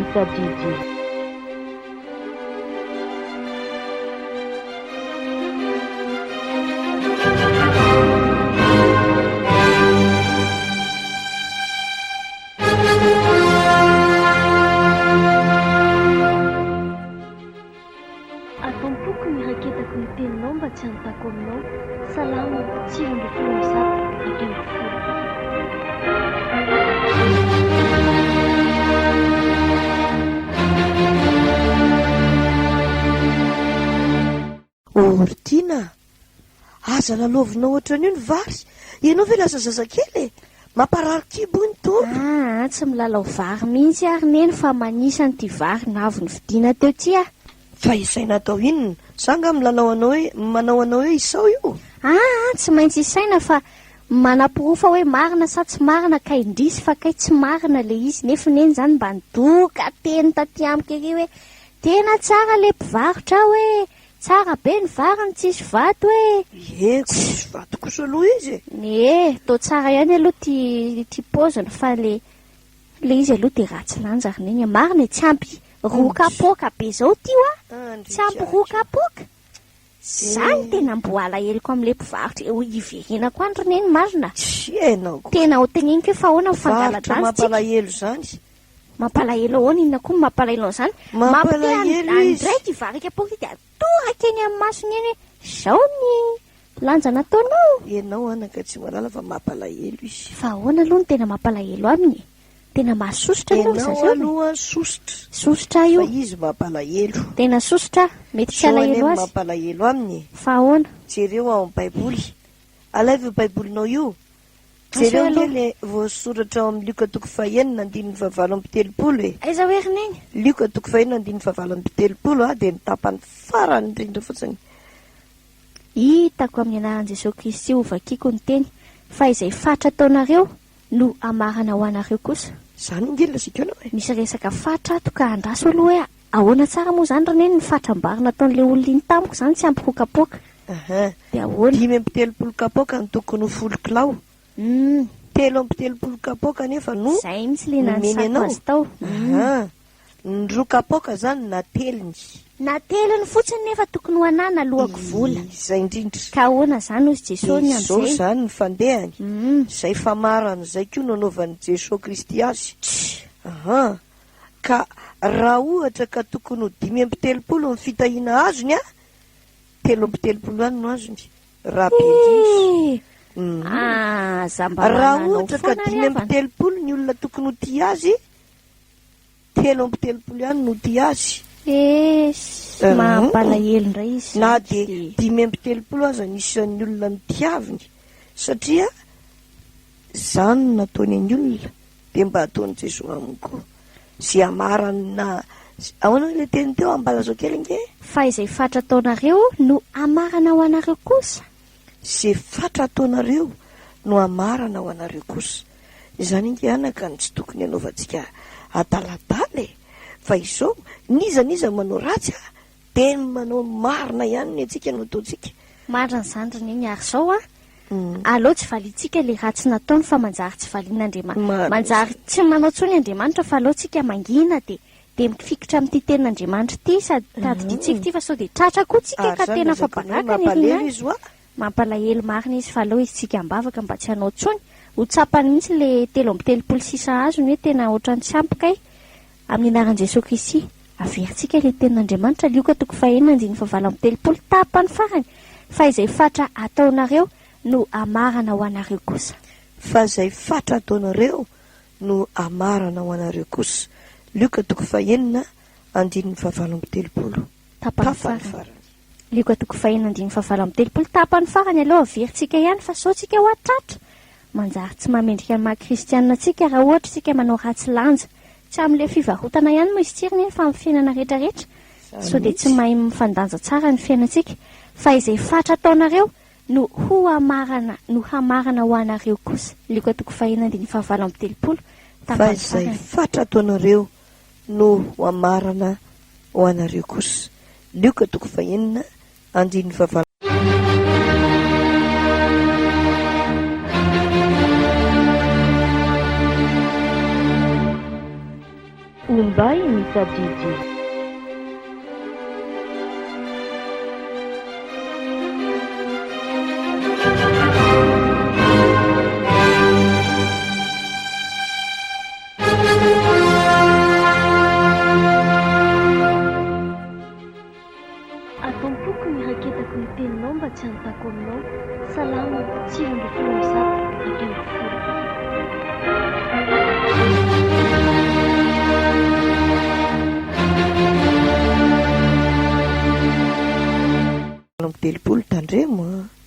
Anita Gigi. Atompoko miraketako ny teninao mba tsy hanotako aminao. Salama tsiro ndy folo zato ekeny folo. Ortina, aza lalaovinao ohatran'io ny vary. Ianao ve lasa zazakely mamparary kibo ny to? Tsy milalao vary mihitsy ary neny fa manisany ty vary navo ny vidiana teo tia. Fa isaina atao inona? Sanga milalao anao hoe manao anao hoe isao io. Tsy maintsy isaina fa manaporofa hoe marina sa tsy marina ka indrisy fa kay tsy marina le izy nefa neny zany mba nidoka teny taty amiko ery hoe tena tsara le mpivarotra hoe tsara be ny variny tsisy vato hoe. Tsisy vato kosa aloha izy. To tsara ihany aloha ty poziny fa le izy aloha de ratsy lanjary neny marina tsy ampy roa kapoka be zao tio tsy ampy roa kapoka. Zany tena mboala heliko am'le mpivarotra eo iverinako andro neny marina. Tsy hainao. Tena ho teniniko hoe fa ahoana varotra mampalahelo zany. Mampalahelo ahoana inona koa mampalahelo zany. Mampalahelo izy. Andray ty vary kapoka de atoraka eny amin'ny masony eny zao ny lanja nataonao. Ianao anaka tsy malala fa mampalahelo izy. Fa ahoana aloha ny tena mampalahelo aminy? Tena masosotra aloha ianao aloha sosotra. Sosotra io. Fa izy mampalahelo. Tena sosotra, mety tsy alahelo azy. Mampalahelo aminy. Fa ahoana? Jereo ao amin'ny baiboly. Alaivo baibolinao io. Jereo le voasoratra ao amin'ny Luka toko fahaenina andininy fahavalo amby telopolo e. Aiza hoe rineny? Luka toko fahaenina andininy fahavalo amby telopolo de ny tapany farany indrindra fotsiny. Hitako amin'ny anaran'i Jesosy Kristy ovakiko ny teny fa izay fatra taonareo no amarana ho anareo kosa. Zany ingila sikona hoe misy resaka fatra ato ka andraso aloha hoe ahoana tsara moa zany rineny ny fatram-bary nataon'le olona iny tamiko zany tsy ampy kapoka. De ahoana? 5 amby telopolo kapoka ny tokony ho 10 kilao. 3 amby telopolo kapoka nefa no zay mitsy le nanisako azy tao. Ny 2 kapoka zany nateliny. Nateliny fotsiny nefa tokony ho anana lohako vola. Izay indrindra. Ka ahoana zany ozy Jesosy ny Jesosy am'izay? zany ny fandehany. Zay famarana zay koa nanaovan'i Jesosy Kristy azy. Ka raha ohatra ka tokony ho 5 amby telopolo ny fitahiana azony 3 amby telopolo any no azony. Raha be indrindra. Raha ohatra ka 5 amby telopolo ny olona tokony ho tia azy, 3 amby telopolo ihany no tia azy. Mampalahelo indray izy. Na de 5 amby telopolo aza nisan'ny olona mitiaviny satria zany nataony ny olona de mba ataony Jesosy aminy koa. Zay amarana ahoana le teny teo ambalazao kely nge? Fa izay fatra taonareo no amarana ho anareo kosa. Zay fatra taonareo no amarana ho anareo kosa. Zany inge anaka ny tsy tokony anaovantsika adaladala fa izao niza manao ratsy de manao marina ihany ny atsika no ataontsika. Marina zany rineny ary zao aleo tsy valitsika le ratsy nataony fa manjary tsy valian'Andriamanitra. Manjary tsy manao tsony Andriamanitra fa aleo tsika mangina de mifikitra amin'ity tenin'Andriamanitra ity sady tadiditsika ity fa sao de tratra koa tsika ka tena fa bagaka ny mampalahelo marina izy fa aleo izy tsika mbavaka mba tsy hanao tsony. Ho tsapany mihitsy le 3 amby telopolo sisa azony hoe tena ohatrany tsy ampy amin'ny anaran'i Jesosy Kristy averintsika le tenin'Andriamanitra Luka toko fahaenina andininy fahavalo amby telopolo tapany farany fa izay fatra ataonareo no amarana ho anareo kosa. Fa izay fatra ataonareo no amarana ho anareo kosa. Luka toko fahaenina andininy fahavalo amby telopolo tapany farany. Luka toko fahaenina andininy fahavalo amby telopolo tapany farany aloha averintsika ihany fa sao tsika ho atratra. Manjary tsy mamendrika ny maha-kristianina tsika raha ohatra tsika manao ratsy lanja. Tsy amin'le fivarotana ihany moa izy tsiriny fa amin'ny fiainana rehetrarehetra. So de tsy mahay mifandanja tsara ny fiainantsika. Fa izay fatra ataonareo no hamarana ho anareo kosa. Luka toko fahaenina andininy fahavalo amby telopolo. Fa izay fatra ataonareo no hamarana ho anareo kosa. Luka toko fahaenina andininy fahavalo. Ombay mitajiji. Atompoko ny raketako ny teninao mba tsy hanontako aminao. Salama, sivy amby folo zato, dimy amby folo. Amin'ny telopolo tandremo a.